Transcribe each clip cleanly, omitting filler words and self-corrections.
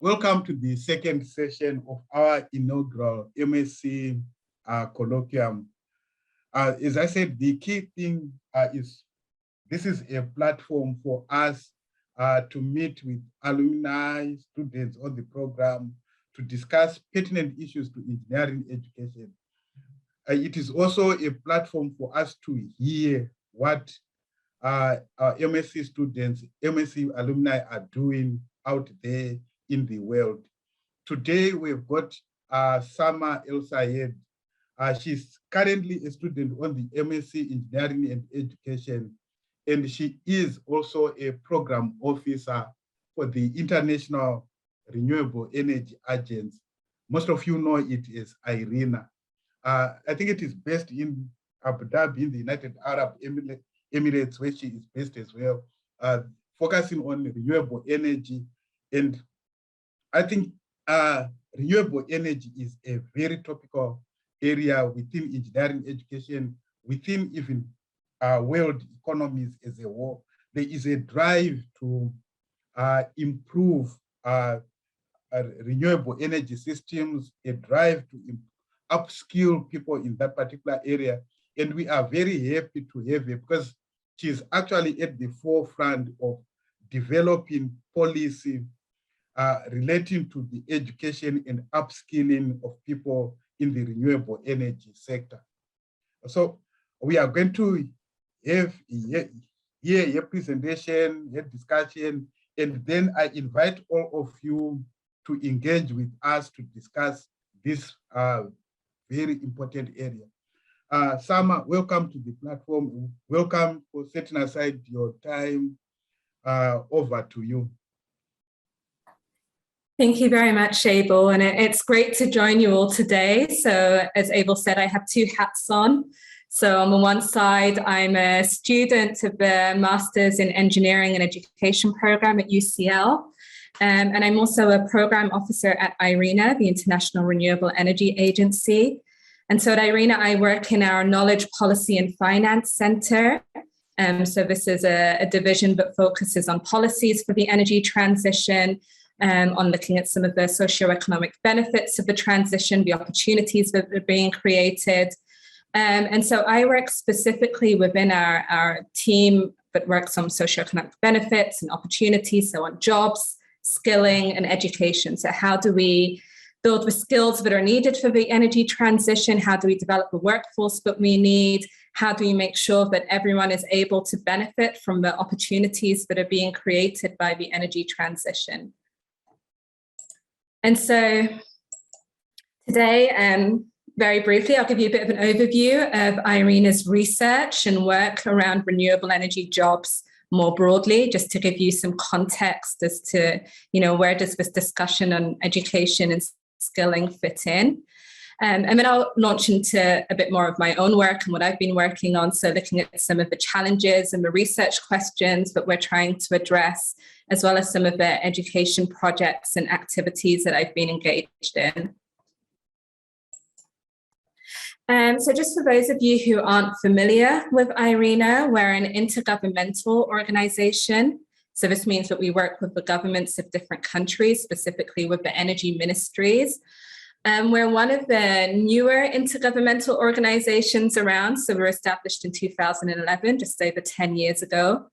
Welcome to the second session of our inaugural MSc Colloquium. As I said, the key thing is this is a platform for us to meet with alumni, students on the program to discuss pertinent issues to engineering education. It is also a platform for us to hear what our MSc students, MSc alumni are doing out there in the world. Today, we've got Samah Elsayed. She's currently a student on the MSc Engineering and Education, and she is also a program officer for the International Renewable Energy Agency. Most of you know it as IRENA. I think it is based in Abu Dhabi, in the United Arab Emirates, where she is based as well, focusing on renewable energy. And I think renewable energy is a very topical area within engineering education, within even world economies as a whole. There is a drive to improve renewable energy systems, a drive to upskill people in that particular area. And we are very happy to have her because she's actually at the forefront of developing policy relating to the education and upskilling of people in the renewable energy sector. So we are going to have a presentation, a discussion, and then I invite all of you to engage with us to discuss this very important area. Samah, welcome to the platform. Welcome for setting aside your time. Over to you. Thank you very much, Abel, and it's great to join you all today. So as Abel said, I have two hats on. So on the one side, I'm a student of the Masters in Engineering and Education program at UCL, and I'm also a program officer at IRENA, the International Renewable Energy Agency. And so at IRENA, I work in our Knowledge Policy and Finance Center. So this is a division that focuses on policies for the energy transition, on looking at some of the socioeconomic benefits of the transition, the opportunities that are being created. And so I work specifically within our team that works on socioeconomic benefits and opportunities, so on jobs, skilling, and education. So how do we build the skills that are needed for the energy transition? How do we develop the workforce that we need? How do we make sure that everyone is able to benefit from the opportunities that are being created by the energy transition? And so today, very briefly, I'll give you a bit of an overview of IRENA's research and work around renewable energy jobs more broadly, just to give you some context as to, where does this discussion on education and skilling fit in. And then I'll launch into a bit more of my own work and what I've been working on. So looking at some of the challenges and the research questions that we're trying to address, as well as some of the education projects and activities that I've been engaged in. So just for those of you who aren't familiar with IRENA, we're an intergovernmental organization. So this means that we work with the governments of different countries, specifically with the energy ministries. We're one of the newer intergovernmental organizations around. So we were established in 2011, just over 10 years ago.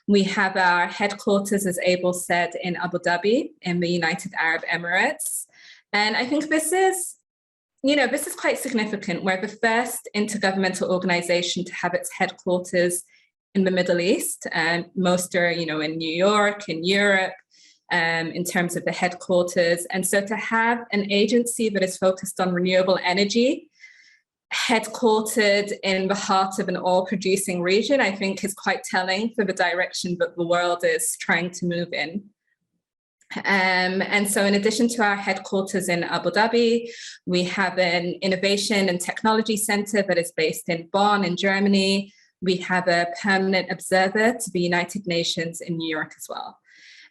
We have our headquarters, as Abel said, in Abu Dhabi, in the United Arab Emirates. And I think this is quite significant. We're the first intergovernmental organization to have its headquarters in the Middle East. And most are, in New York, in Europe, in terms of the headquarters. And so to have an agency that is focused on renewable energy, headquartered in the heart of an oil-producing region, I think is quite telling for the direction that the world is trying to move in. And so in addition to our headquarters in Abu Dhabi, we have an innovation and technology center that is based in Bonn in Germany. We have a permanent observer to the United Nations in New York as well.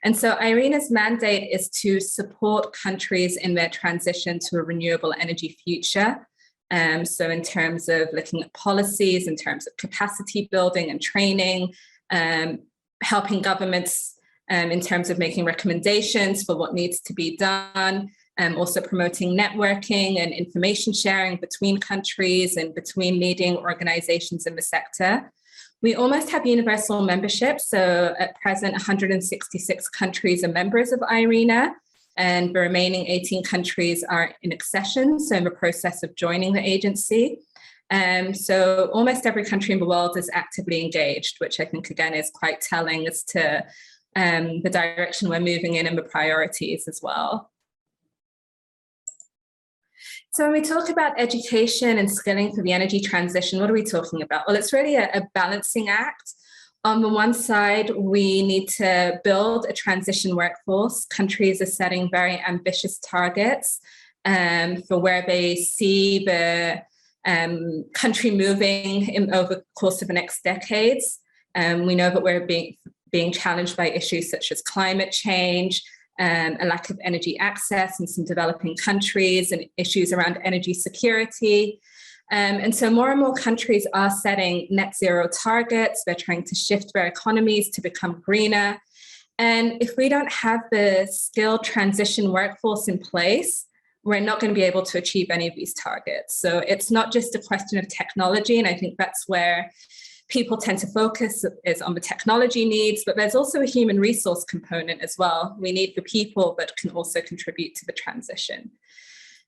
And so IRENA's mandate is to support countries in their transition to a renewable energy future. So in terms of looking at policies, in terms of capacity building and training, helping governments in terms of making recommendations for what needs to be done, also promoting networking and information sharing between countries and between leading organizations in the sector. We almost have universal membership. So at present, 166 countries are members of IRENA, and the remaining 18 countries are in accession, so in the process of joining the agency. So almost every country in the world is actively engaged, which I think, again, is quite telling as to the direction we're moving in and the priorities as well. So when we talk about education and skilling for the energy transition, what are we talking about? Well, it's really a balancing act. On the one side, we need to build a transition workforce. Countries are setting very ambitious targets for where they see the country moving over the course of the next decades. We know that we're being challenged by issues such as climate change, a lack of energy access in some developing countries, and issues around energy security. And so more and more countries are setting net zero targets. They're trying to shift their economies to become greener. And if we don't have the skilled transition workforce in place, we're not going to be able to achieve any of these targets. So it's not just a question of technology, and I think that's where people tend to focus is on the technology needs, but there's also a human resource component as well. We need the people that can also contribute to the transition.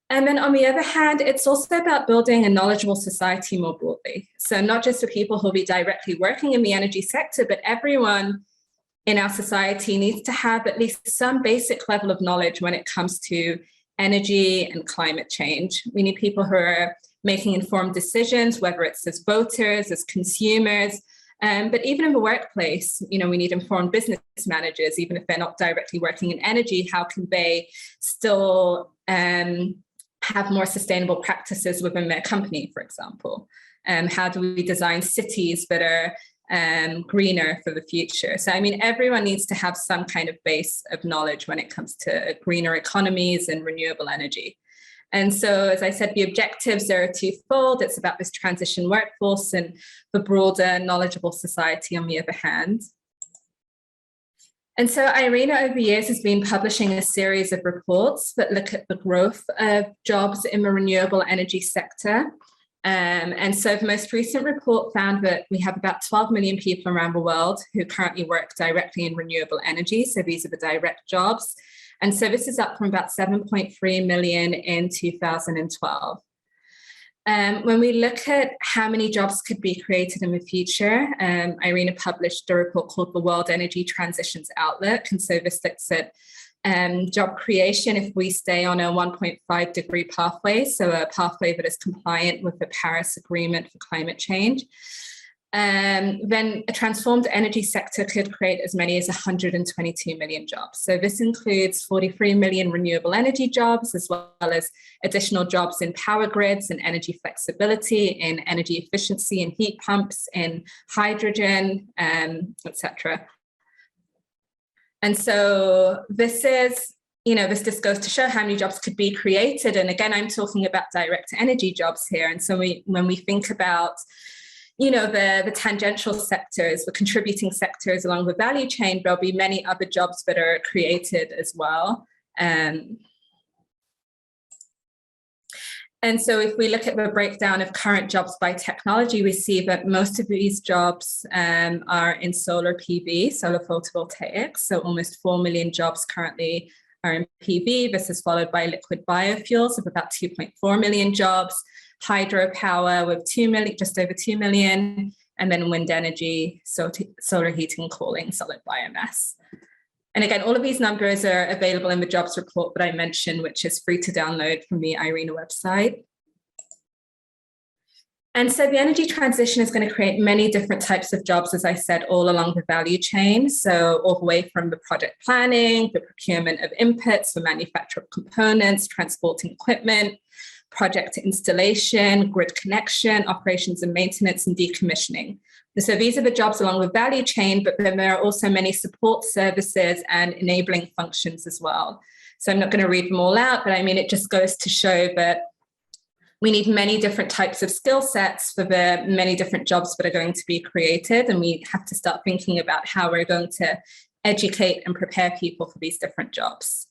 And then on the other hand, it's also about building a knowledgeable society more broadly. So not just the people who will be directly working in the energy sector, but everyone in our society needs to have at least some basic level of knowledge when it comes to energy and climate change. We need people who are making informed decisions, whether it's as voters, as consumers, but even in the workplace, we need informed business managers, even if they're not directly working in energy. How can they still have more sustainable practices within their company, for example? How do we design cities that are greener for the future? So, everyone needs to have some kind of base of knowledge when it comes to greener economies and renewable energy. And so, as I said, the objectives are twofold. It's about this transition workforce and the broader knowledgeable society on the other hand. And so IRENA over the years has been publishing a series of reports that look at the growth of jobs in the renewable energy sector. And so the most recent report found that we have about 12 million people around the world who currently work directly in renewable energy. So these are the direct jobs. And so this is up from about 7.3 million in 2012. When we look at how many jobs could be created in the future, IRENA published a report called the World Energy Transitions Outlook. And so this looks at job creation if we stay on a 1.5 degree pathway, so a pathway that is compliant with the Paris Agreement for climate change. Then a transformed energy sector could create as many as 122 million jobs. So this includes 43 million renewable energy jobs, as well as additional jobs in power grids and energy flexibility, in energy efficiency and heat pumps, in hydrogen, etc. And so this is, this just goes to show how many jobs could be created. And again, I'm talking about direct energy jobs here. And so when we think about the tangential sectors, the contributing sectors along the value chain, there'll be many other jobs that are created as well. And so if we look at the breakdown of current jobs by technology, we see that most of these jobs are in solar PV, solar photovoltaics. So almost 4 million jobs currently are in PV. This is followed by liquid biofuels of about 2.4 million jobs, hydropower with just over 2 million, and then wind energy, solar heating, cooling, solid biomass. And again, all of these numbers are available in the jobs report that I mentioned, which is free to download from the IRENA website. And so the energy transition is going to create many different types of jobs, as I said, all along the value chain. So all the way from the project planning, the procurement of inputs, the manufacture of components, transporting equipment, project installation, grid connection, operations and maintenance, and decommissioning. And so these are the jobs along the value chain, but then there are also many support services and enabling functions as well. So I'm not going to read them all out, but it just goes to show that we need many different types of skill sets for the many different jobs that are going to be created. And we have to start thinking about how we're going to educate and prepare people for these different jobs.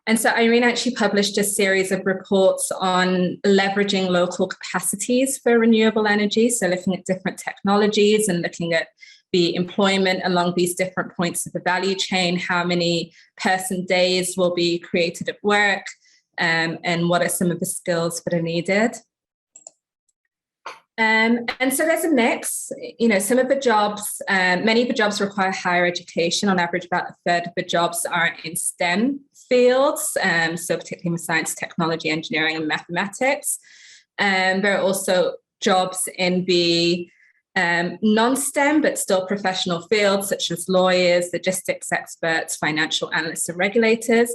And so IRENA actually published a series of reports on leveraging local capacities for renewable energy. So looking at different technologies and looking at the employment along these different points of the value chain, how many person days will be created at work, and what are some of the skills that are needed. And so there's a mix. Some of the jobs, many of the jobs require higher education. On average, about a third of the jobs are in STEM fields, so particularly in science, technology, engineering, and mathematics. There are also jobs in the non-STEM, but still professional fields, such as lawyers, logistics experts, financial analysts, and regulators.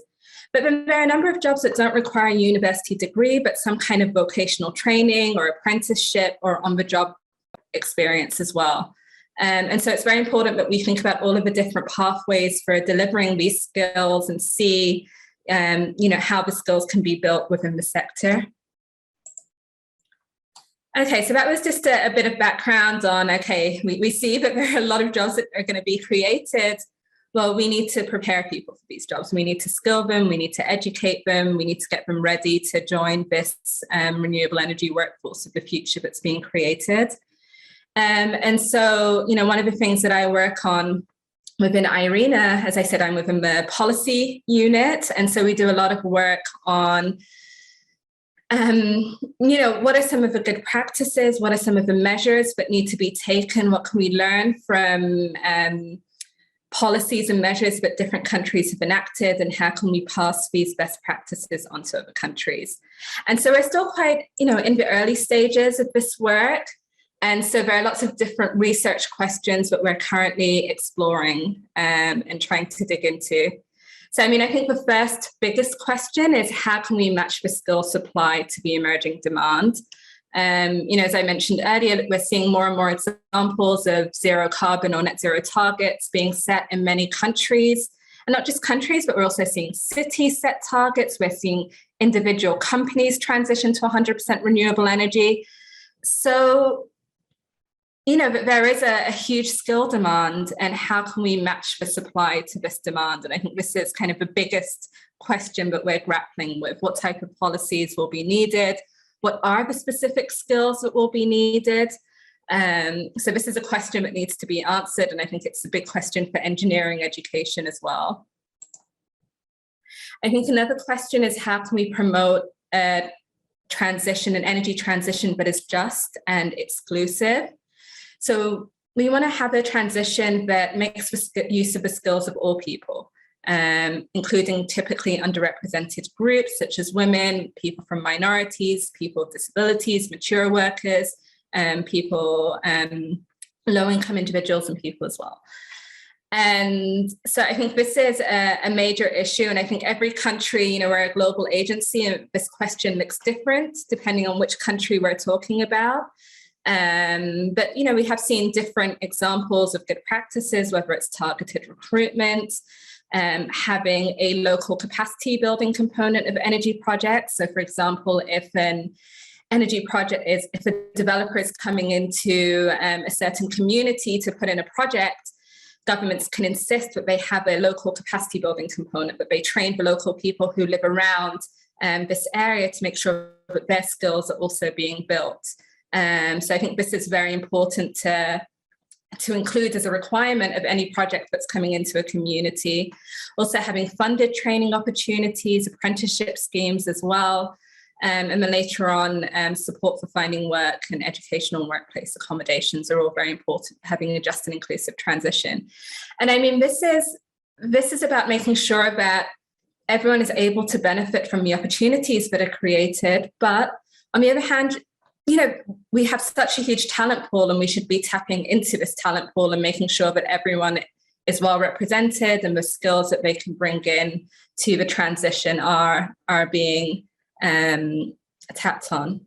But then there are a number of jobs that don't require a university degree, but some kind of vocational training or apprenticeship or on-the-job experience as well. And so it's very important that we think about all of the different pathways for delivering these skills and see, how the skills can be built within the sector. Okay, so that was just a bit of background on, we see that there are a lot of jobs that are going to be created. Well, we need to prepare people for these jobs. We need to skill them. We need to educate them. We need to get them ready to join this renewable energy workforce of the future that's being created. And so, one of the things that I work on within IRENA, as I said, I'm within the policy unit. And so we do a lot of work on, what are some of the good practices? What are some of the measures that need to be taken? What can we learn from policies and measures that different countries have enacted, and how can we pass these best practices onto other countries? And so we're still quite, in the early stages of this work. And so there are lots of different research questions that we're currently exploring and trying to dig into. So, I think the first biggest question is, how can we match the skill supply to the emerging demand? As I mentioned earlier, we're seeing more and more examples of zero carbon or net zero targets being set in many countries, and not just countries, but we're also seeing cities set targets. We're seeing individual companies transition to 100% renewable energy. So, there is a huge skill demand, and how can we match the supply to this demand? And I think this is kind of the biggest question that we're grappling with. What type of policies will be needed? What are the specific skills that will be needed? So this is a question that needs to be answered, and I think it's a big question for engineering education as well. I think another question is, how can we promote a transition, an energy transition that is just and exclusive? So we want to have a transition that makes use of the skills of all people, including typically underrepresented groups such as women, people from minorities, people with disabilities, mature workers, people, low-income individuals, and people as well. And so I think this is a major issue, and I think every country, we're a global agency, and this question looks different depending on which country we're talking about. But, we have seen different examples of good practices, whether it's targeted recruitment, having a local capacity building component of energy projects. So, for example, if an energy project if a developer is coming into a certain community to put in a project, governments can insist that they have a local capacity building component, that they train the local people who live around this area to make sure that their skills are also being built. So I think this is very important to include as a requirement of any project that's coming into a community. Also having funded training opportunities, apprenticeship schemes as well, and then later on support for finding work and educational and workplace accommodations are all very important, having a just and inclusive transition. And this is about making sure that everyone is able to benefit from the opportunities that are created, but on the other hand, we have such a huge talent pool, and we should be tapping into this talent pool and making sure that everyone is well represented and the skills that they can bring in to the transition are being tapped on.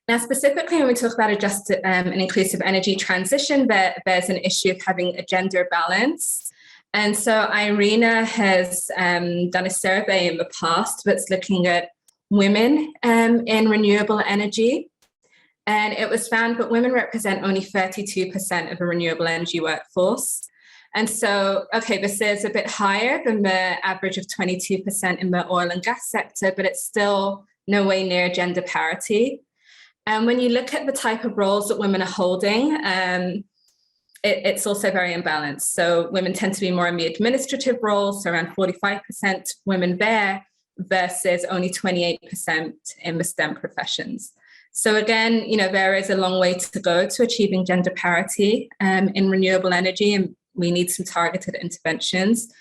Now, specifically, when we talk about a just and inclusive energy transition, there's an issue of having a gender balance. And so IRENA has done a survey in the past that's looking at women in renewable energy. And it was found that women represent only 32% of the renewable energy workforce. And so, okay, this is a bit higher than the average of 22% in the oil and gas sector, but it's still no way near gender parity. And when you look at the type of roles that women are holding, it's also very imbalanced. So women tend to be more in the administrative roles, so around 45% women there versus only 28% in the STEM professions. So again, there is a long way to go to achieving gender parity in renewable energy, and we need some targeted interventions.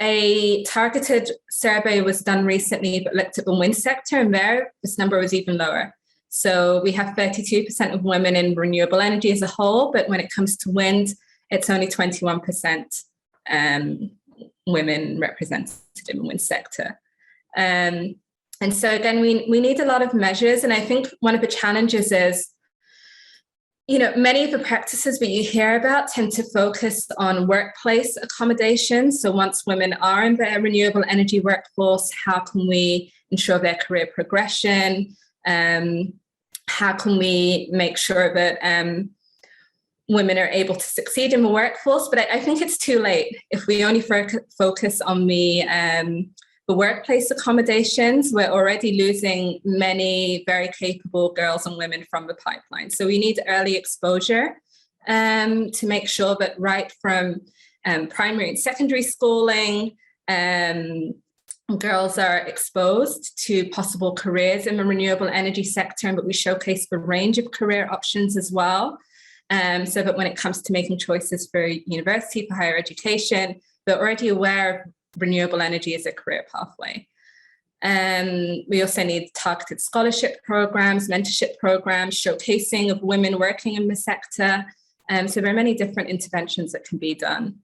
A targeted survey was done recently that looked at the wind sector, and there this number was even lower. So we have 32% of women in renewable energy as a whole, but when it comes to wind, it's only 21% women represented in the wind sector. And so again, we need a lot of measures. And I think one of the challenges is, many of the practices that you hear about tend to focus on workplace accommodation. So once women are in the renewable energy workforce, how can we ensure their career progression? How can we make sure that women are able to succeed in the workforce? But I think it's too late. If we only focus on the workplace accommodations, we're already losing many very capable girls and women from the pipeline. So we need early exposure to make sure that right from primary and secondary schooling, girls are exposed to possible careers in the renewable energy sector, and that we showcase the range of career options as well. So that when it comes to making choices for university, for higher education, they're already aware of renewable energy as a career pathway. We also need targeted scholarship programs, mentorship programs, showcasing of women working in the sector. So there are many different interventions that can be done.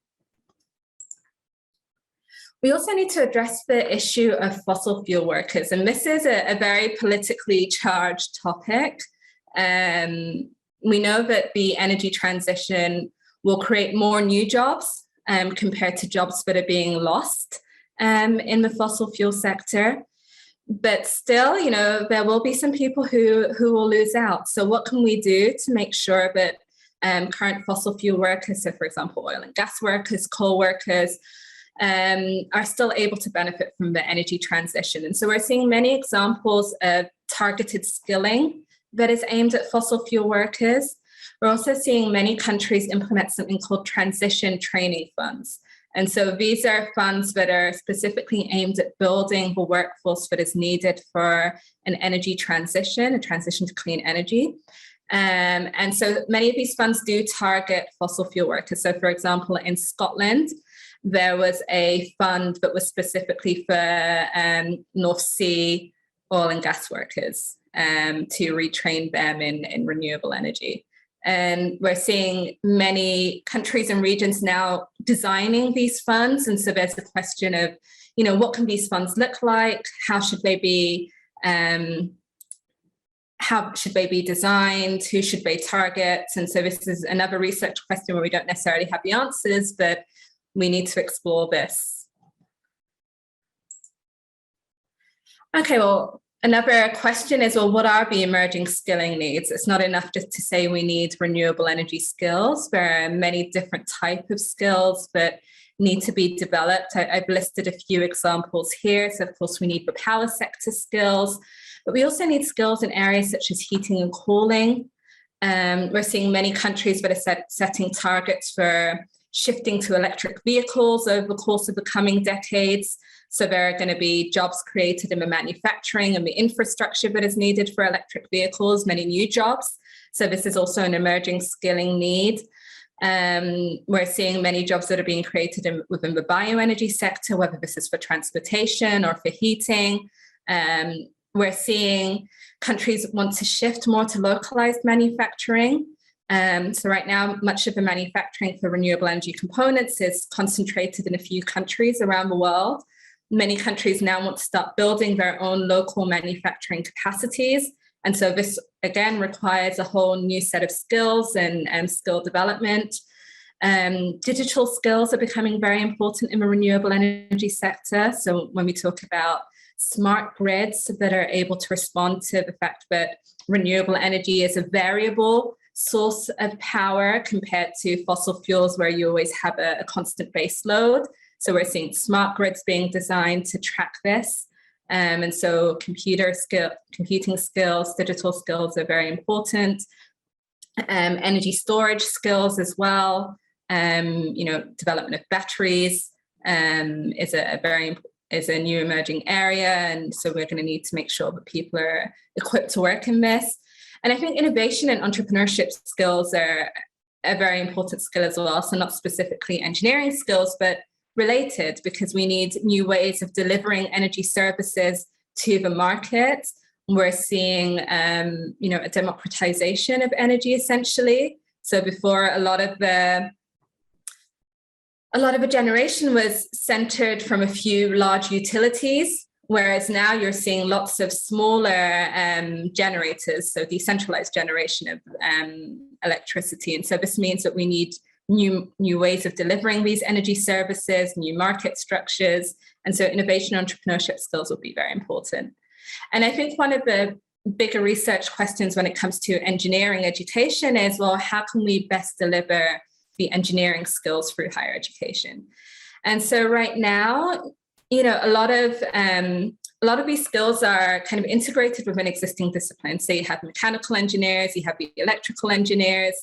We also need to address the issue of fossil fuel workers. And this is a very politically charged topic. We know that the energy transition will create more new jobs compared to jobs that are being lost in the fossil fuel sector. But still, there will be some people who will lose out. So what can we do to make sure that current fossil fuel workers, so for example, oil and gas workers, coal workers, are still able to benefit from the energy transition? And so we're seeing many examples of targeted skilling that is aimed at fossil fuel workers. We're also seeing many countries implement something called transition training funds. And so these are funds that are specifically aimed at building the workforce that is needed for an energy transition, a transition to clean energy. And so many of these funds do target fossil fuel workers. So for example, in Scotland, there was a fund that was specifically for North Sea oil and gas workers to retrain them in renewable energy. And we're seeing many countries and regions now designing these funds. And so there's a question of, what can these funds look like? How should they be? How should they be designed? Who should they target? And so this is another research question where we don't necessarily have the answers, but we need to explore this. Okay, well, another question is, what are the emerging skilling needs? It's not enough just to say we need renewable energy skills. There are many different types of skills that need to be developed. I've listed a few examples here. So of course we need the power sector skills, but we also need skills in areas such as heating and cooling. We're seeing many countries that are setting targets for shifting to electric vehicles over the course of the coming decades. So there are going to be jobs created in the manufacturing and the infrastructure that is needed for electric vehicles, many new jobs. So this is also an emerging skilling need. We're seeing many jobs that are being created within the bioenergy sector, whether this is for transportation or for heating. We're seeing countries want to shift more to localized manufacturing. So right now, much of the manufacturing for renewable energy components is concentrated in a few countries around the world. Many countries now want to start building their own local manufacturing capacities. And so this, again, requires a whole new set of skills and skill development. Digital skills are becoming very important in the renewable energy sector. So when we talk about smart grids that are able to respond to the fact that renewable energy is a variable source of power compared to fossil fuels where you always have a constant base load. So we're seeing smart grids being designed to track this. And so computing skills, digital skills are very important. Energy storage skills as well. Development of batteries is a new emerging area, and so we're going to need to make sure that people are equipped to work in this. And I think innovation and entrepreneurship skills are a very important skill as well. So not specifically engineering skills, but related, because we need new ways of delivering energy services to the market. We're seeing, a democratization of energy essentially. So before, a lot of the generation was centered from a few large utilities, whereas now you're seeing lots of smaller generators, so decentralized generation of electricity. And so this means that we need new ways of delivering these energy services, new market structures. And so innovation and entrepreneurship skills will be very important. And I think one of the bigger research questions when it comes to engineering education is, well, how can we best deliver the engineering skills through higher education? And so right now, a lot of these skills are kind of integrated within existing disciplines. So you have mechanical engineers, you have the electrical engineers.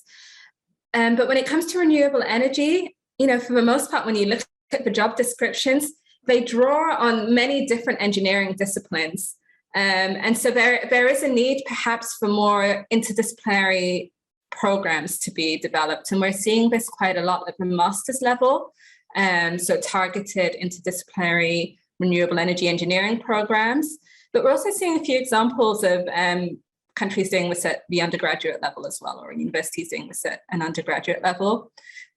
But when it comes to renewable energy, for the most part, when you look at the job descriptions, they draw on many different engineering disciplines. And so there is a need perhaps for more interdisciplinary programs to be developed. And we're seeing this quite a lot at the master's level. So targeted interdisciplinary renewable energy engineering programs. But we're also seeing a few examples of countries doing this at the undergraduate level as well, or universities doing this at an undergraduate level.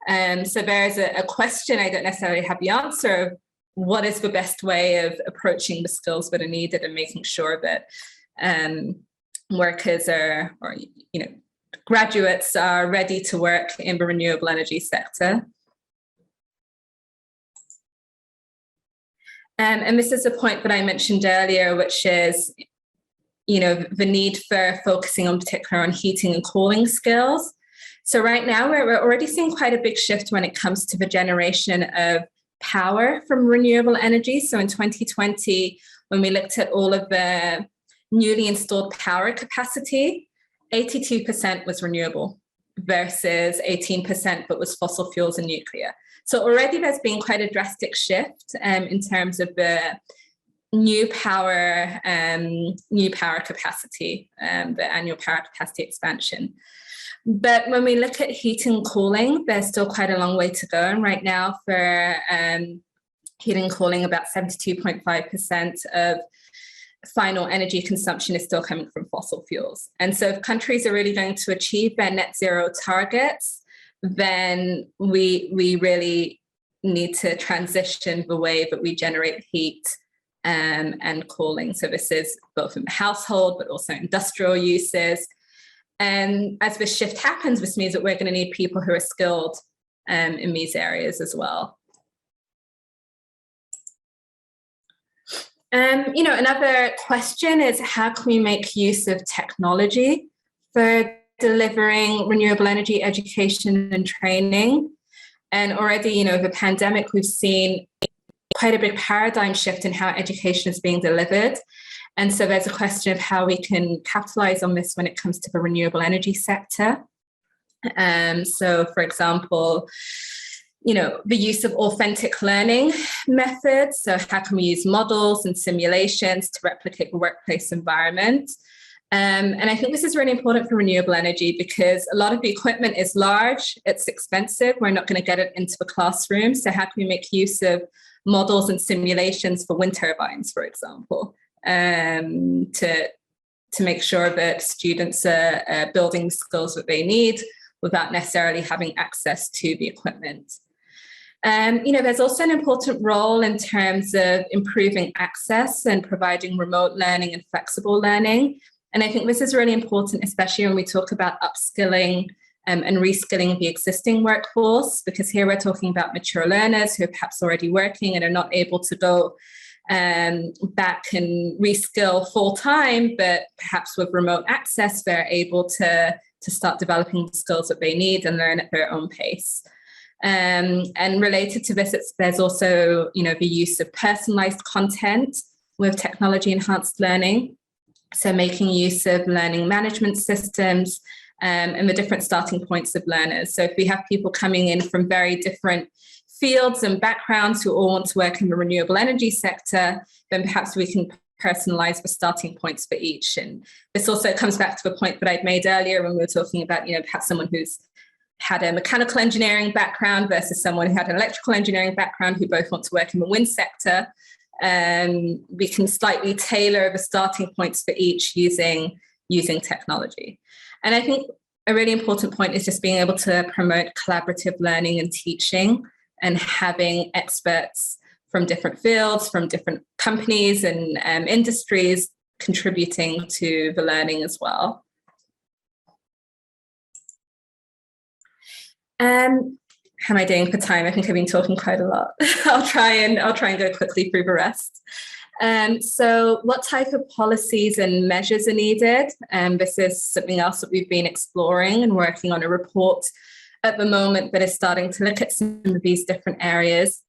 So there's a question, I don't necessarily have the answer, of what is the best way of approaching the skills that are needed and making sure that workers graduates are ready to work in the renewable energy sector. And this is a point that I mentioned earlier, which is, the need for focusing on heating and cooling skills. So right now we're already seeing quite a big shift when it comes to the generation of power from renewable energy. So in 2020, when we looked at all of the newly installed power capacity, 82% was renewable versus 18% that was fossil fuels and nuclear. So already there's been quite a drastic shift in terms of the new power capacity, the annual power capacity expansion. But when we look at heating and cooling, there's still quite a long way to go. And right now for heating and cooling, about 72.5% of final energy consumption is still coming from fossil fuels. And so if countries are really going to achieve their net zero targets, then we really need to transition the way that we generate heat and cooling. So this is both in the household, but also industrial uses. And as this shift happens, this means that we're going to need people who are skilled in these areas as well. Another question is, how can we make use of technology for delivering renewable energy education and training? And already, the pandemic, we've seen quite a big paradigm shift in how education is being delivered. And so there's a question of how we can capitalize on this when it comes to the renewable energy sector. So, for example, the use of authentic learning methods. So how can we use models and simulations to replicate the workplace environment? And I think this is really important for renewable energy because a lot of the equipment is large, it's expensive, we're not going to get it into the classroom. So how can we make use of models and simulations for wind turbines, for example, to make sure that students are building the skills that they need without necessarily having access to the equipment. There's also an important role in terms of improving access and providing remote learning and flexible learning. And I think this is really important, especially when we talk about upskilling and reskilling the existing workforce, because here we're talking about mature learners who are perhaps already working and are not able to go back and reskill full time, but perhaps with remote access, they're able to start developing the skills that they need and learn at their own pace. And related to this, there's also, the use of personalized content with technology enhanced learning. So making use of learning management systems and the different starting points of learners. So if we have people coming in from very different fields and backgrounds who all want to work in the renewable energy sector, then perhaps we can personalize the starting points for each. And this also comes back to the point that I'd made earlier when we were talking about, perhaps someone who's had a mechanical engineering background versus someone who had an electrical engineering background who both want to work in the wind sector. We can slightly tailor the starting points for each using technology. And I think a really important point is just being able to promote collaborative learning and teaching, and having experts from different fields, from different companies and industries contributing to the learning as well. How am I doing for time? I think I've been talking quite a lot. I'll try and go quickly through the rest. So what type of policies and measures are needed? This is something else that we've been exploring and working on a report at the moment that is starting to look at some of these different areas.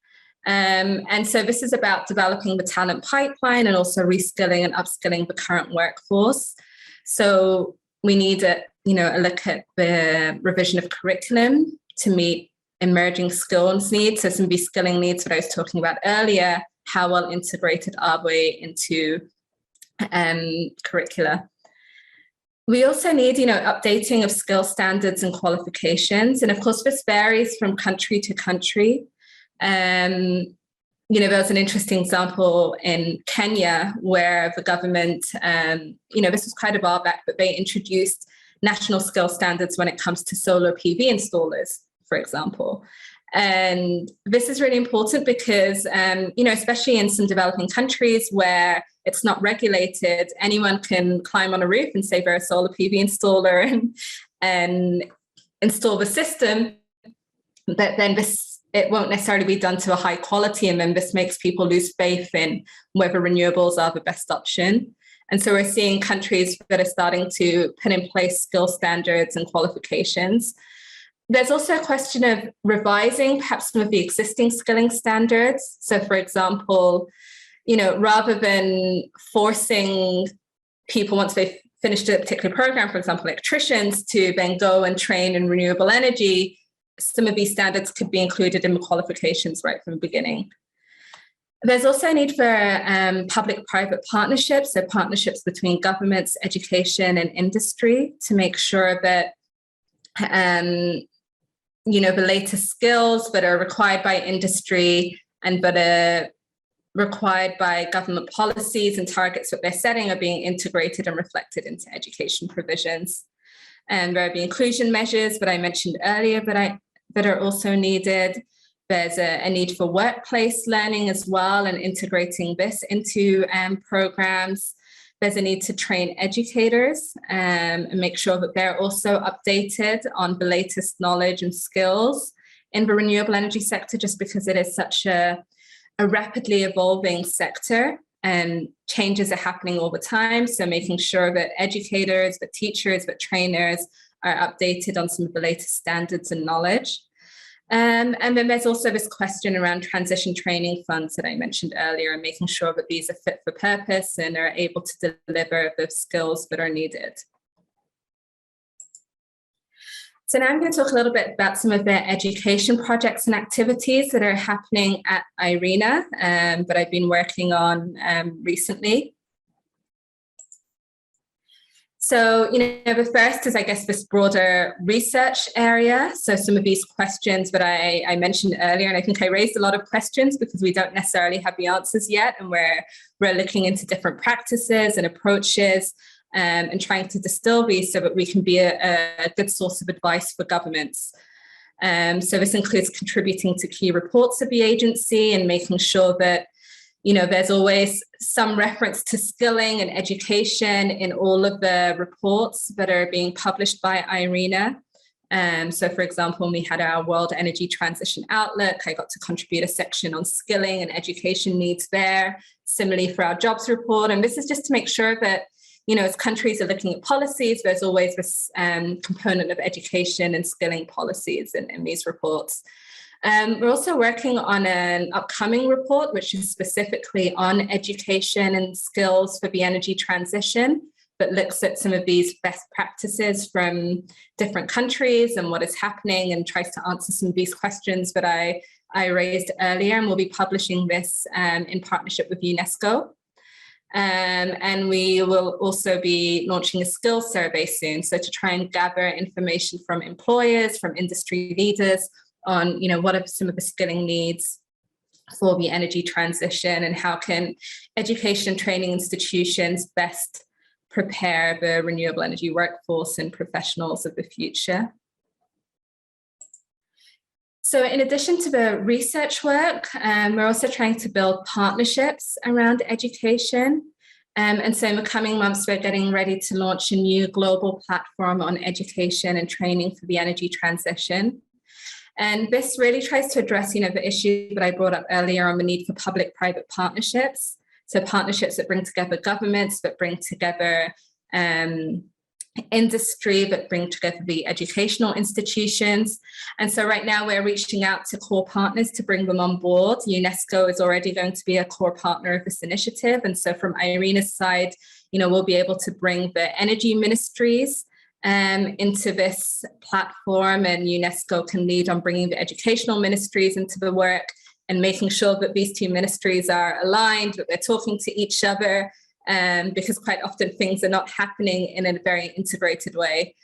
And so this is about developing the talent pipeline and also reskilling and upskilling the current workforce. So we need a look at the revision of curriculum to meet emerging skills needs. So some of these skilling needs that I was talking about earlier, how well integrated are they into curricula? We also need, updating of skill standards and qualifications. And of course, this varies from country to country. There was an interesting example in Kenya where the government, this was quite a while back, but they introduced national skill standards when it comes to solar PV installers, for example. And this is really important because, especially in some developing countries where it's not regulated, anyone can climb on a roof and say they're a solar PV installer and install the system, but then it won't necessarily be done to a high quality, and then this makes people lose faith in whether renewables are the best option. And so we're seeing countries that are starting to put in place skill standards and qualifications. There's also a question of revising perhaps some of the existing skilling standards. So for example, rather than forcing people once they've finished a particular program, for example, electricians, to then go and train in renewable energy, some of these standards could be included in the qualifications right from the beginning. There's also a need for public-private partnerships, so partnerships between governments, education, and industry to make sure that the latest skills that are required by industry and that are required by government policies and targets that they're setting are being integrated and reflected into education provisions. And there are the inclusion measures that I mentioned earlier that are also needed. There's a need for workplace learning as well, and integrating this into programs. There's a need to train educators and make sure that they're also updated on the latest knowledge and skills in the renewable energy sector, just because it is such a rapidly evolving sector and changes are happening all the time. So making sure that educators, that teachers, that trainers are updated on some of the latest standards and knowledge. And then there's also this question around transition training funds that I mentioned earlier, and making sure that these are fit for purpose and are able to deliver the skills that are needed. So now I'm going to talk a little bit about some of the education projects and activities that are happening at IRENA that I've been working on recently. So, the first is, I guess, this broader research area. So some of these questions that I mentioned earlier, and I think I raised a lot of questions because we don't necessarily have the answers yet. And we're looking into different practices and approaches and trying to distill these so that we can be a good source of advice for governments. So this includes contributing to key reports of the agency and making sure that there's always some reference to skilling and education in all of the reports that are being published by IRENA. So for example, when we had our World Energy Transition Outlook, I got to contribute a section on skilling and education needs there. Similarly for our jobs report. And this is just to make sure that, as countries are looking at policies, there's always this component of education and skilling policies in these reports. We're also working on an upcoming report, which is specifically on education and skills for the energy transition, but looks at some of these best practices from different countries and what is happening, and tries to answer some of these questions that I raised earlier. And we'll be publishing this in partnership with UNESCO. And we will also be launching a skills survey soon, so to try and gather information from employers, from industry leaders on, what are some of the skilling needs for the energy transition, and how can education and training institutions best prepare the renewable energy workforce and professionals of the future. So in addition to the research work, we're also trying to build partnerships around education. And so in the coming months, we're getting ready to launch a new global platform on education and training for the energy transition. And this really tries to address, the issue that I brought up earlier on the need for public-private partnerships. So partnerships that bring together governments, that bring together industry, that bring together the educational institutions. And so right now we're reaching out to core partners to bring them on board. UNESCO is already going to be a core partner of this initiative. And so from IRENA's side, we'll be able to bring the energy ministries into this platform, and UNESCO can lead on bringing the educational ministries into the work and making sure that these two ministries are aligned, that they're talking to each other, because quite often things are not happening in a very integrated way.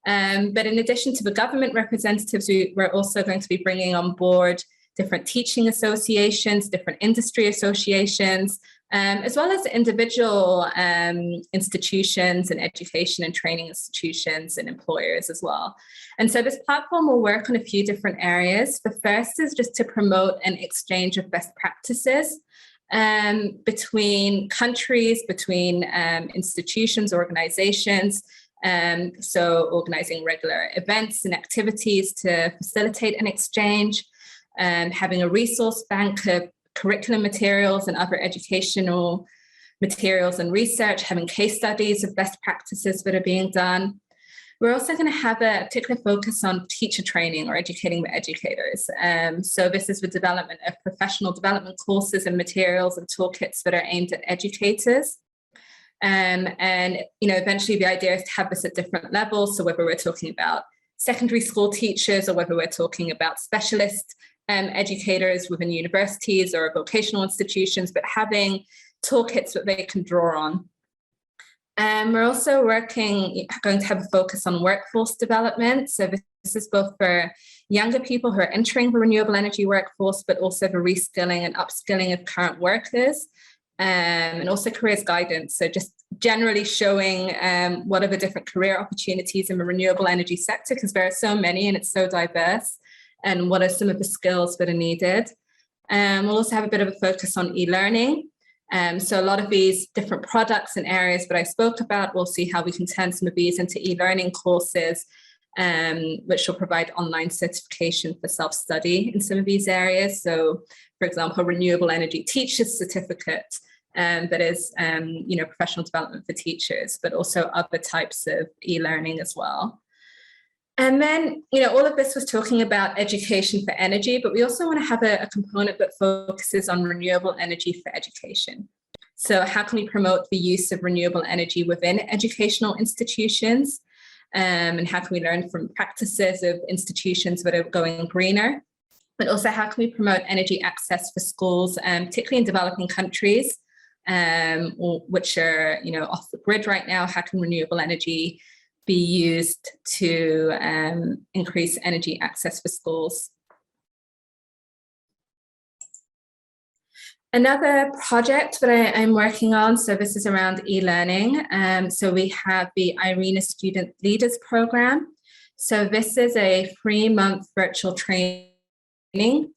But in addition to the government representatives, we're also going to be bringing on board different teaching associations, different industry associations, as well as individual institutions and education and training institutions and employers as well. And so this platform will work on a few different areas. The first is just to promote an exchange of best practices between countries, between institutions, organizations. So organizing regular events and activities to facilitate an exchange, having a resource bank of curriculum materials and other educational materials and research, having case studies of best practices that are being done. We're also going to have a particular focus on teacher training, or educating the educators. So this is the development of professional development courses and materials and toolkits that are aimed at educators. And eventually the idea is to have this at different levels. So whether we're talking about secondary school teachers, or whether we're talking about specialist educators within universities or vocational institutions, but having toolkits that they can draw on. We're also going to have a focus on workforce development. So this is both for younger people who are entering the renewable energy workforce, but also the reskilling and upskilling of current workers, and also careers guidance. So just generally showing what are the different career opportunities in the renewable energy sector, because there are so many and it's so diverse, and what are some of the skills that are needed. We'll also have a bit of a focus on e-learning. So a lot of these different products and areas that I spoke about, we'll see how we can turn some of these into e-learning courses, which will provide online certification for self-study in some of these areas. So, for example, Renewable Energy Teachers Certificate, that is, professional development for teachers, but also other types of e-learning as well. And then, all of this was talking about education for energy, but we also want to have a component that focuses on renewable energy for education. So how can we promote the use of renewable energy within educational institutions? And how can we learn from practices of institutions that are going greener? But also, how can we promote energy access for schools, particularly in developing countries, which are, off the grid right now? How can renewable energy be used to increase energy access for schools? Another project that I'm working on, so this is around e-learning. So we have the IRENA Student Leaders Program. So this is a 3-month virtual training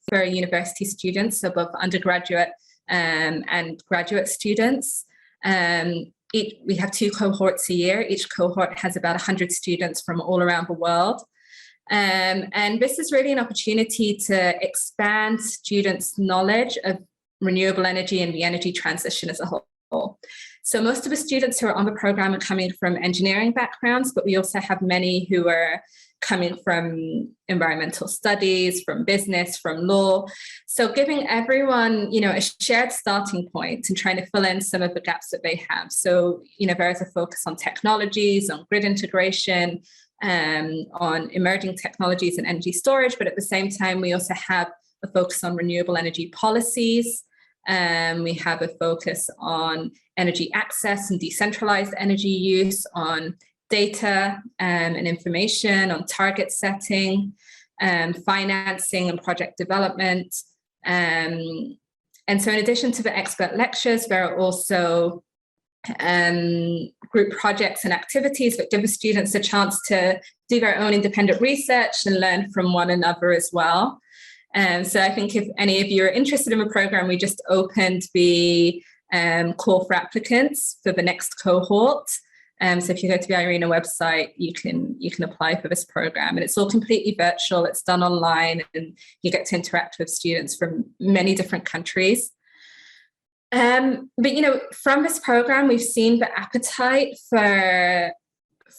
for university students, so both undergraduate and graduate students. We have 2 cohorts a year. Each cohort has about 100 students from all around the world. And this is really an opportunity to expand students' knowledge of renewable energy and the energy transition as a whole. So most of the students who are on the program are coming from engineering backgrounds, but we also have many who are coming from environmental studies, from business, from law. So giving everyone, a shared starting point and trying to fill in some of the gaps that they have. So, there is a focus on technologies, on grid integration, on emerging technologies and energy storage, but at the same time, we also have a focus on renewable energy policies. We have a focus on energy access and decentralized energy use, on data and information, on target setting, financing and project development. And so in addition to the expert lectures, there are also group projects and activities that give the students a chance to do their own independent research and learn from one another as well. So I think if any of you are interested in the program, we just opened the call for applicants for the next cohort. So if you go to the IRENA website, you can apply for this program, and it's all completely virtual. It's done online, and you get to interact with students from many different countries. But from this program, we've seen the appetite for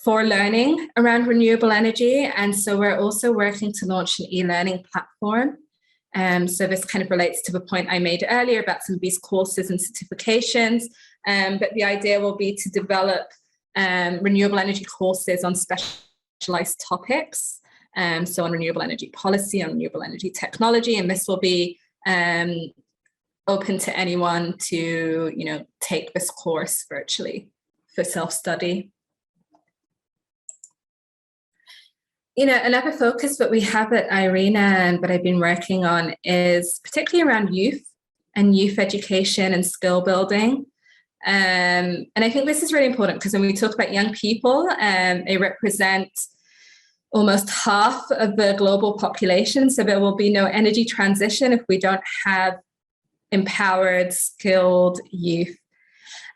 learning around renewable energy, and so we're also working to launch an e-learning platform. So this kind of relates to the point I made earlier about some of these courses and certifications. But the idea will be to develop renewable energy courses on specialized topics. So on renewable energy policy, on renewable energy technology, and this will be open to anyone to, take this course virtually for self-study. Another focus that we have at IRENA and that I've been working on is particularly around youth and youth education and skill building. And I think this is really important because when we talk about young people, they represent almost half of the global population. So there will be no energy transition if we don't have empowered, skilled youth.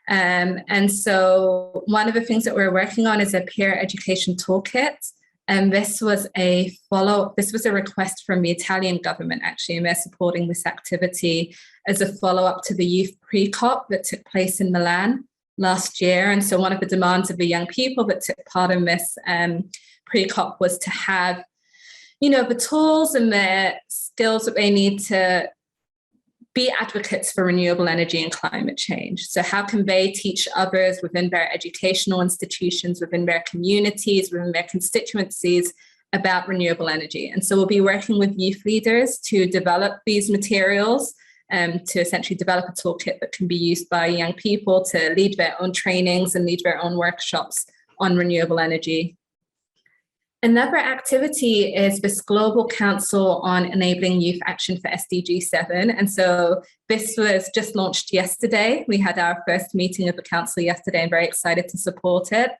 And so one of the things that we're working on is a peer education toolkit. And this was a request from the Italian government, actually, and they're supporting this activity as a follow-up to the youth pre-COP that took place in Milan last year. And so one of the demands of the young people that took part in this pre-COP was to have, the tools and the skills that they need to be advocates for renewable energy and climate change. So how can they teach others within their educational institutions, within their communities, within their constituencies about renewable energy? And so we'll be working with youth leaders to develop these materials, to essentially develop a toolkit that can be used by young people to lead their own trainings and lead their own workshops on renewable energy. Another activity is this Global Council on Enabling Youth Action for SDG 7. And so this was just launched yesterday. We had our first meeting of the council yesterday and very excited to support it.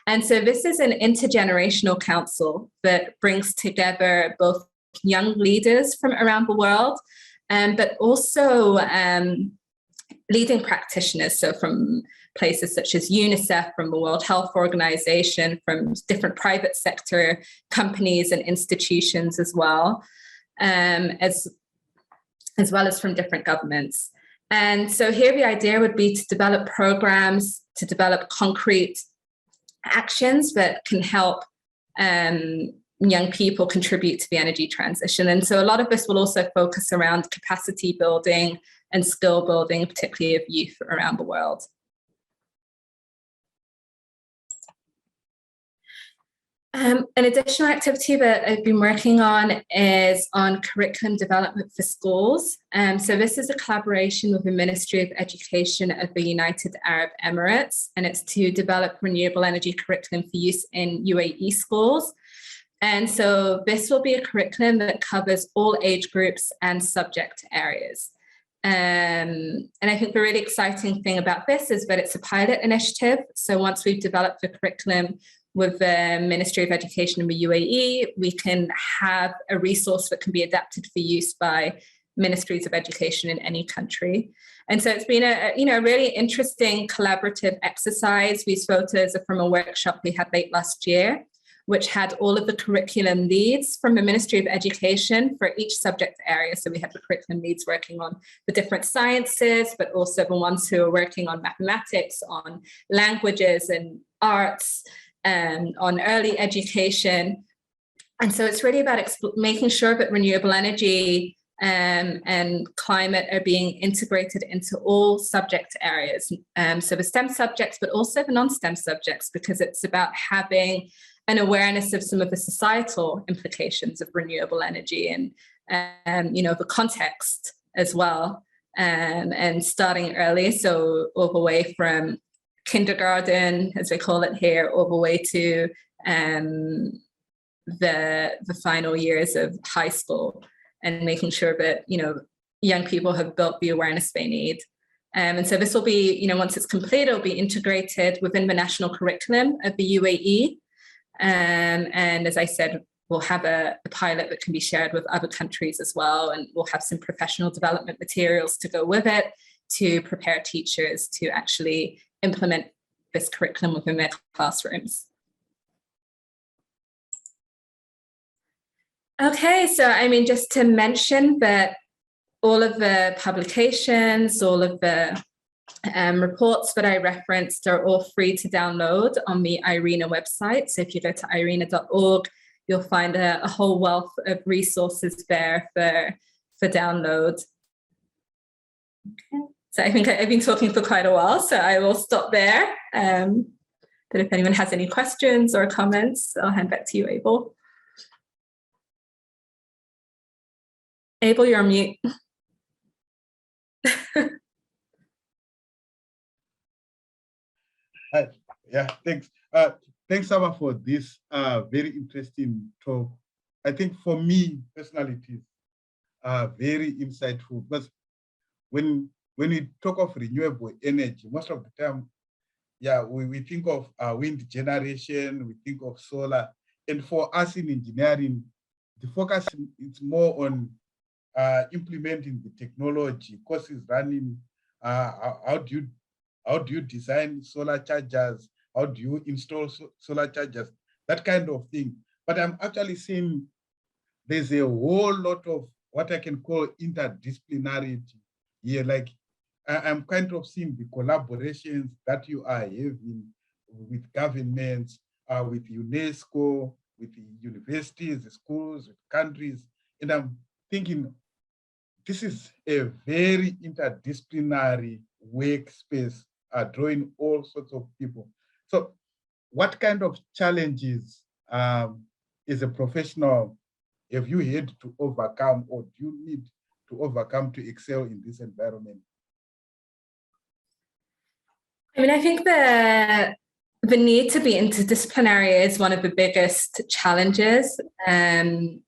And so this is an intergenerational council that brings together both young leaders from around the world, but also leading practitioners. So from places such as UNICEF, from the World Health Organization, from different private sector companies and institutions as well, as well as from different governments. And so here the idea would be to develop programs, to develop concrete actions that can help young people contribute to the energy transition. And so a lot of this will also focus around capacity building and skill building, particularly of youth around the world. An additional activity that I've been working on is on curriculum development for schools. So this is a collaboration with the Ministry of Education of the United Arab Emirates, and it's to develop renewable energy curriculum for use in UAE schools. And so this will be a curriculum that covers all age groups and subject areas. And I think the really exciting thing about this is that it's a pilot initiative. So once we've developed the curriculum with the Ministry of Education in the UAE, we can have a resource that can be adapted for use by ministries of education in any country. And so it's been a really interesting collaborative exercise. These photos are from a workshop we had late last year, which had all of the curriculum leads from the Ministry of Education for each subject area. So we had the curriculum leads working on the different sciences, but also the ones who are working on mathematics, on languages and arts, on early education. And so it's really about making sure that renewable energy and climate are being integrated into all subject areas. So the STEM subjects, but also the non-STEM subjects, because it's about having an awareness of some of the societal implications of renewable energy and, the context as well, and starting early. So all the way from kindergarten, as they call it here, all the way to the final years of high school, and making sure that, young people have built the awareness they need. And so this will be, once it's complete, it'll be integrated within the national curriculum of the UAE. And as I said, we'll have a pilot that can be shared with other countries as well. And we'll have some professional development materials to go with it to prepare teachers to actually implement this curriculum within their classrooms. Okay, so just to mention that all of the publications, all of the reports that I referenced are all free to download on the IRENA website. So if you go to irena.org, you'll find a whole wealth of resources there for download. Okay. So I think I've been talking for quite a while, so I will stop there. But if anyone has any questions or comments, I'll hand back to you, Abel. Abel, you're on mute. Yeah, thanks. Thanks, Samah, for this very interesting talk. I think for me personally, it is very insightful, because when we talk of renewable energy, most of the time, we think of wind generation, we think of solar, and for us in engineering, the focus is more on implementing the technology, course is running, how do you design solar chargers, how do you install solar chargers, that kind of thing. But I'm actually seeing there's a whole lot of what I can call interdisciplinarity here. Like I'm kind of seeing the collaborations that you are having with governments, with UNESCO, with the universities, the schools, with countries. And I'm thinking, this is a very interdisciplinary workspace, drawing all sorts of people. So what kind of challenges as a professional have you had to overcome, or do you need to overcome to excel in this environment? I think the need to be interdisciplinary is one of the biggest challenges. My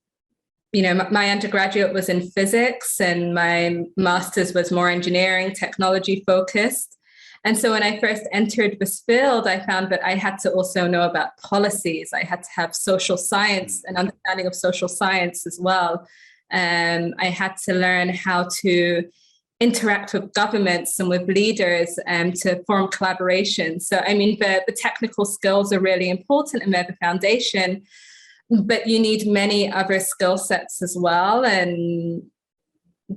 undergraduate was in physics and my master's was more engineering, technology focused. And so when I first entered this field, I found that I had to also know about policies. I had to have social science, an understanding of social science as well. I had to learn how to interact with governments and with leaders to form collaboration. So, the technical skills are really important and they're the foundation, but you need many other skill sets as well, and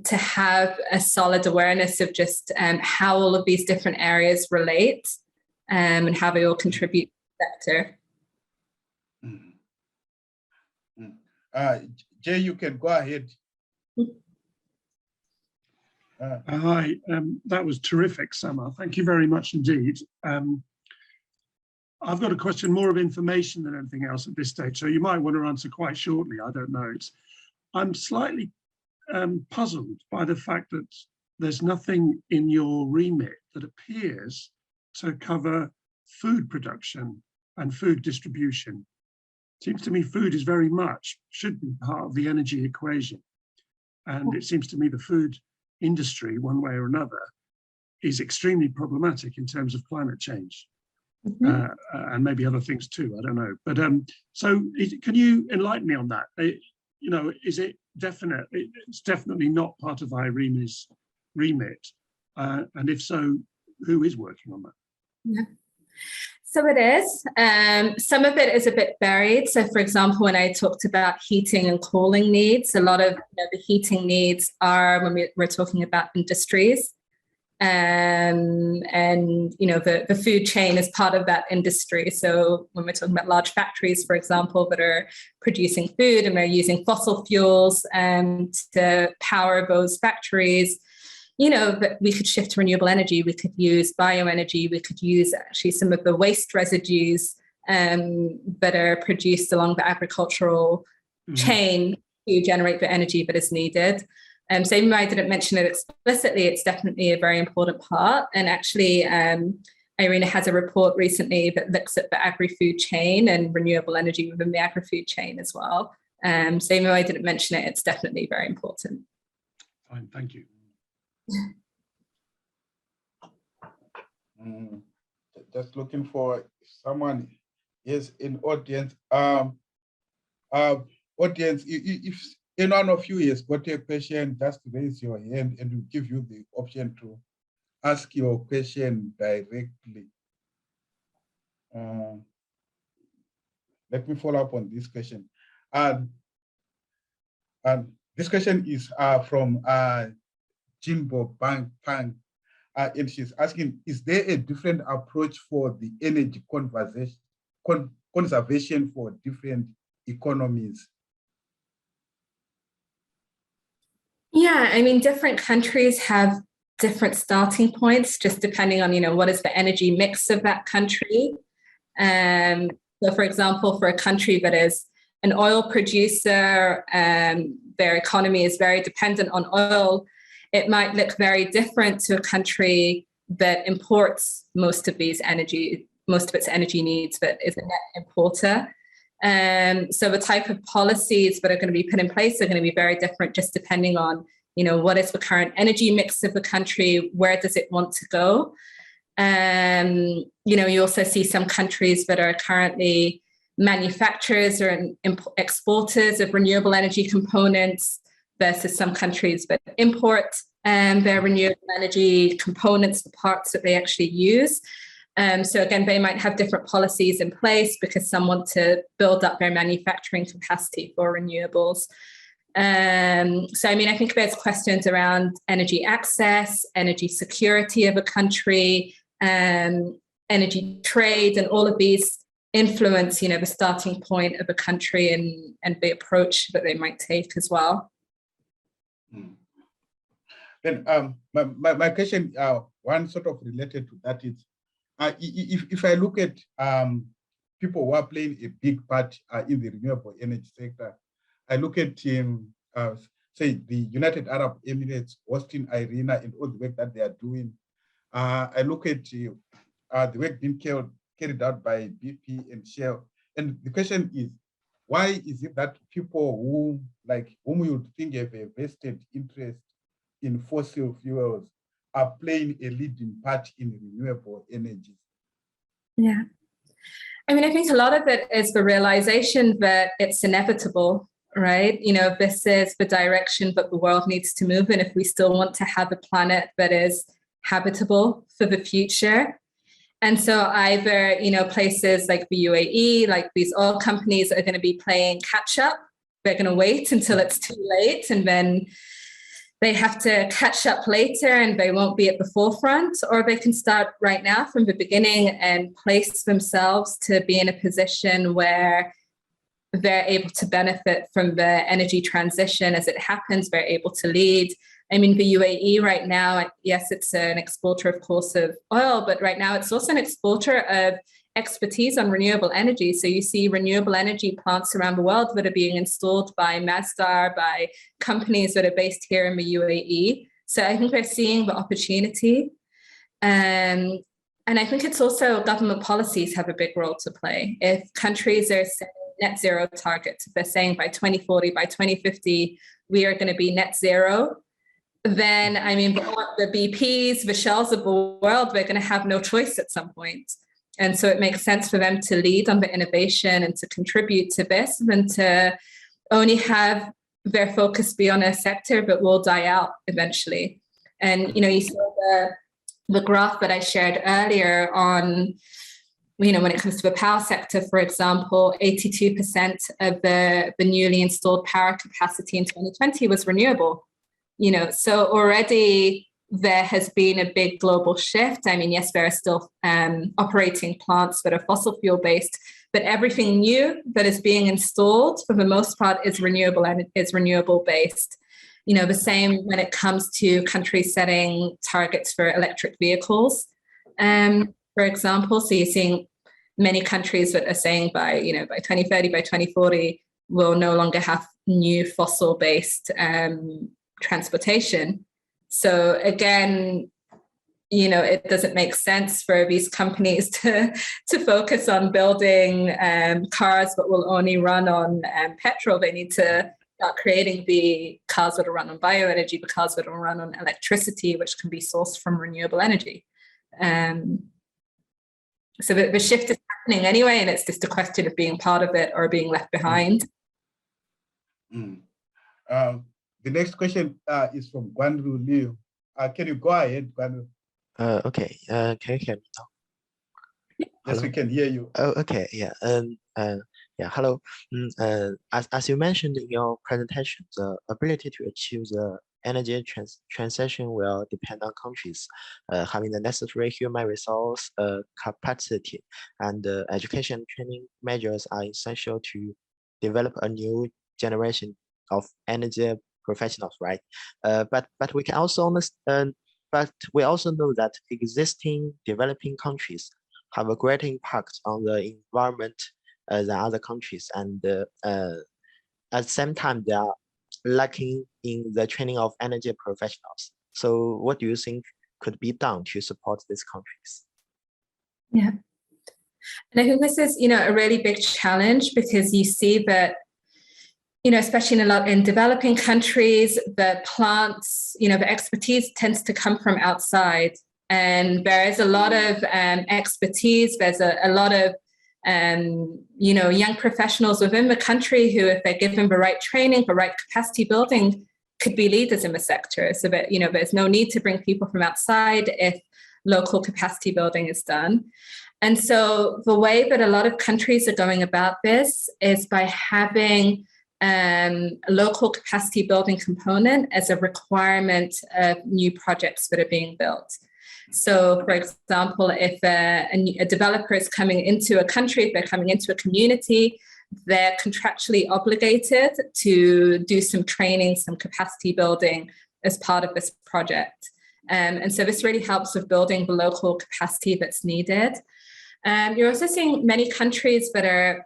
to have a solid awareness of just how all of these different areas relate and how they all contribute to the sector. Jay, you can go ahead. Hi, that was terrific, Samah. Thank you very much indeed. I've got a question more of information than anything else at this stage, so you might want to answer quite shortly. I don't know. I'm slightly puzzled by the fact that there's nothing in your remit that appears to cover food production and food distribution. Seems to me food is very much, should be part of the energy equation. And it seems to me the food industry, one way or another, is extremely problematic in terms of climate change. And maybe other things too, I don't know. But can you enlighten me on that? Is it definite? It's definitely not part of IRENA's remit. And if so, who is working on that? Yeah. So it is. Some of it is a bit buried. So, for example, when I talked about heating and cooling needs, a lot of the heating needs are when we're talking about industries. And the food chain is part of that industry. So when we're talking about large factories, for example, that are producing food and they're using fossil fuels to power those factories, but we could shift to renewable energy. We could use bioenergy. We could use actually some of the waste residues that are produced along the agricultural chain to generate the energy that is needed. So even though I didn't mention it explicitly, it's definitely a very important part. And actually, IRENA has a report recently that looks at the agri-food chain and renewable energy within the agri-food chain as well. So even though I didn't mention it, it's definitely very important. Fine, thank you. Just looking for someone is in audience. Audience, if anyone of you has got a question, just raise your hand and we'll give you the option to ask your question directly. Let me follow up on this question. And this question is from Jimbo Pang, and she's asking, is there a different approach for the energy conservation for different economies? Yeah, I mean, different countries have different starting points, just depending on, what is the energy mix of that country. So for example, for a country that is an oil producer, their economy is very dependent on oil, it might look very different to a country that imports most of its energy needs, but is a net importer. So the type of policies that are going to be put in place are going to be very different, just depending on, what is the current energy mix of the country, where does it want to go? You also see some countries that are currently manufacturers or exporters of renewable energy components versus some countries that import their renewable energy components, the parts that they actually use. So again, they might have different policies in place because some want to build up their manufacturing capacity for renewables. So, I mean, I think there's questions around energy access, energy security of a country, energy trade, and all of these influence, the starting point of a country and the approach that they might take as well. Then my question, one sort of related to that is, if I look at people who are playing a big part in the renewable energy sector, I look at, say, the United Arab Emirates hosting IRENA and all the work that they are doing. I look at the work being carried out by BP and Shell. And the question is, why is it that people whom you would think have a vested interest in fossil fuels are playing a leading part in renewable energy? Yeah. I mean, I think a lot of it is the realization that it's inevitable, right? This is the direction that the world needs to move in if we still want to have a planet that is habitable for the future. And so either, places like the UAE, like these oil companies are going to be playing catch up. They're going to wait until it's too late, and then they have to catch up later and they won't be at the forefront, or they can start right now from the beginning and place themselves to be in a position where they're able to benefit from the energy transition as it happens. They're able to lead. I mean, the UAE right now, yes, it's an exporter, of course, of oil, but right now it's also an exporter of expertise on renewable energy. So you see renewable energy plants around the world that are being installed by Masdar, by companies that are based here in the UAE. So I think we're seeing the opportunity. And I think it's also government policies have a big role to play. If countries are setting net zero targets, if they're saying by 2040, by 2050, we are going to be net zero, then, I mean, the BPs, the Shells of the world, they're going to have no choice at some point. And so it makes sense for them to lead on the innovation and to contribute to this than to only have their focus be on a sector but will die out eventually. And, you saw the graph that I shared earlier on when it comes to the power sector, for example, 82% of the newly installed power capacity in 2020 was renewable. So already there has been a big global shift. I mean, yes, there are still operating plants that are fossil fuel based, but everything new that is being installed, for the most part, is renewable and is renewable based. The same when it comes to countries setting targets for electric vehicles, for example. So you're seeing many countries that are saying by 2030, by 2040, we'll no longer have new fossil-based transportation. So again, it doesn't make sense for these companies to focus on building cars that will only run on petrol. They need to start creating the cars that will run on bioenergy, the cars that will run on electricity, which can be sourced from renewable energy. So the shift is happening anyway, and it's just a question of being part of it or being left behind. The next question is from Guanru Liu. Can you go ahead, Guanru? Okay. Can you hear me now? Yes, Hello? we can hear you. Oh, okay. Yeah. Yeah. Hello. As you mentioned in your presentation, the ability to achieve the energy transition will depend on countries having the necessary human resource capacity, and education training measures are essential to develop a new generation of energy professionals, right? But we can also understand. But we also know that existing developing countries have a greater impact on the environment than other countries, and at the same time, they are lacking in the training of energy professionals. So what do you think could be done to support these countries? Yeah. And I think this is, a really big challenge, because you see that, especially in developing countries, the plants, the expertise tends to come from outside. And there is a lot of expertise. There's a lot of, young professionals within the country who, if they're given the right training, the right capacity building, could be leaders in the sector. So that, there's no need to bring people from outside if local capacity building is done. And so the way that a lot of countries are going about this is by having a local capacity building component as a requirement of new projects that are being built. So, for example, if a developer is coming into a country, if they're coming into a community, they're contractually obligated to do some training, some capacity building as part of this project. And so this really helps with building the local capacity that's needed. You're also seeing many countries that are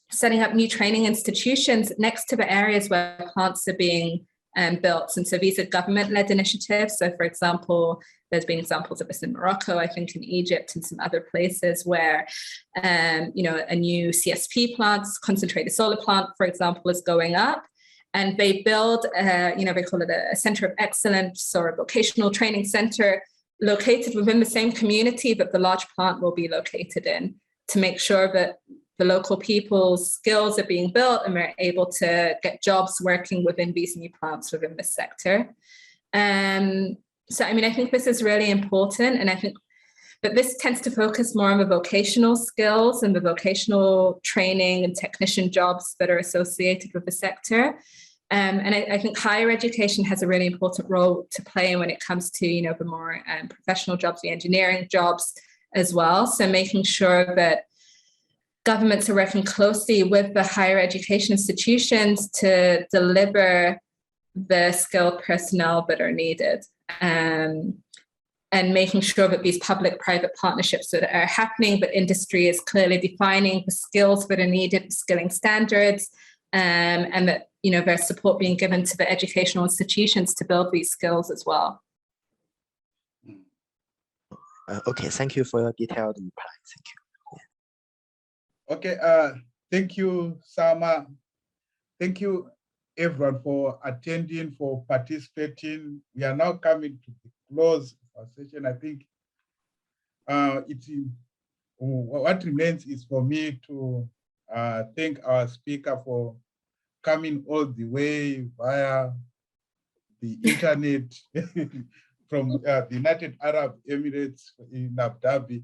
setting up new training institutions next to the areas where plants are being built. And so these are government-led initiatives. So, for example, there's been examples of this in Morocco, I think in Egypt and some other places where, a new CSP plant, concentrated solar plant, for example, is going up. And they build, they call it a center of excellence or a vocational training center located within the same community that the large plant will be located in, to make sure that the local people's skills are being built and they're able to get jobs working within these new plants within this sector. So, I think this is really important. And I think that this tends to focus more on the vocational skills and the vocational training and technician jobs that are associated with the sector. And I think higher education has a really important role to play when it comes to, the more professional jobs, the engineering jobs as well. So making sure that governments are working closely with the higher education institutions to deliver the skilled personnel that are needed, and making sure that these public-private partnerships that are happening, but industry is clearly defining the skills that are needed, skilling standards, and that there's support being given to the educational institutions to build these skills as well. Okay, thank you for your detailed reply. Thank you. Okay, thank you, Samah. Thank you, everyone, for attending, for participating. We are now coming to the close of our session. I think what remains is for me to thank our speaker for coming all the way via the internet from the United Arab Emirates in Abu Dhabi.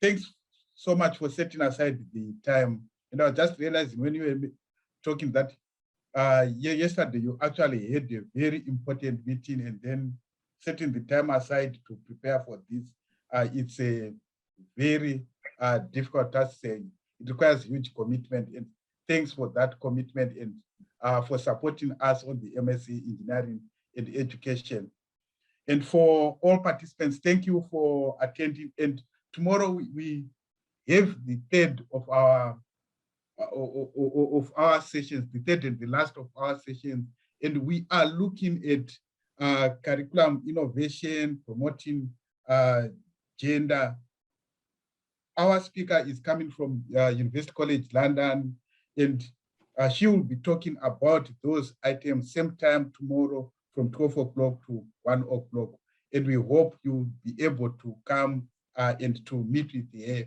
Thanks so much for setting aside the time. And I just realized when you were talking that yesterday you actually had a very important meeting, and then setting the time aside to prepare for this. It's a very difficult task. It requires huge commitment, and thanks for that commitment and for supporting us on the MSc Engineering and Education. And for all participants, thank you for attending. And tomorrow we have the third of our sessions, the third and the last of our sessions, and we are looking at curriculum innovation, promoting gender. Our speaker is coming from University College London, and she will be talking about those items same time tomorrow from 12 o'clock to 1 o'clock. And we hope you'll be able to come and to meet with her.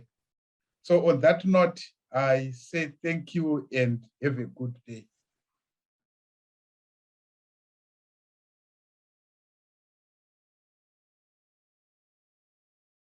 So on that note, I say thank you and have a good day.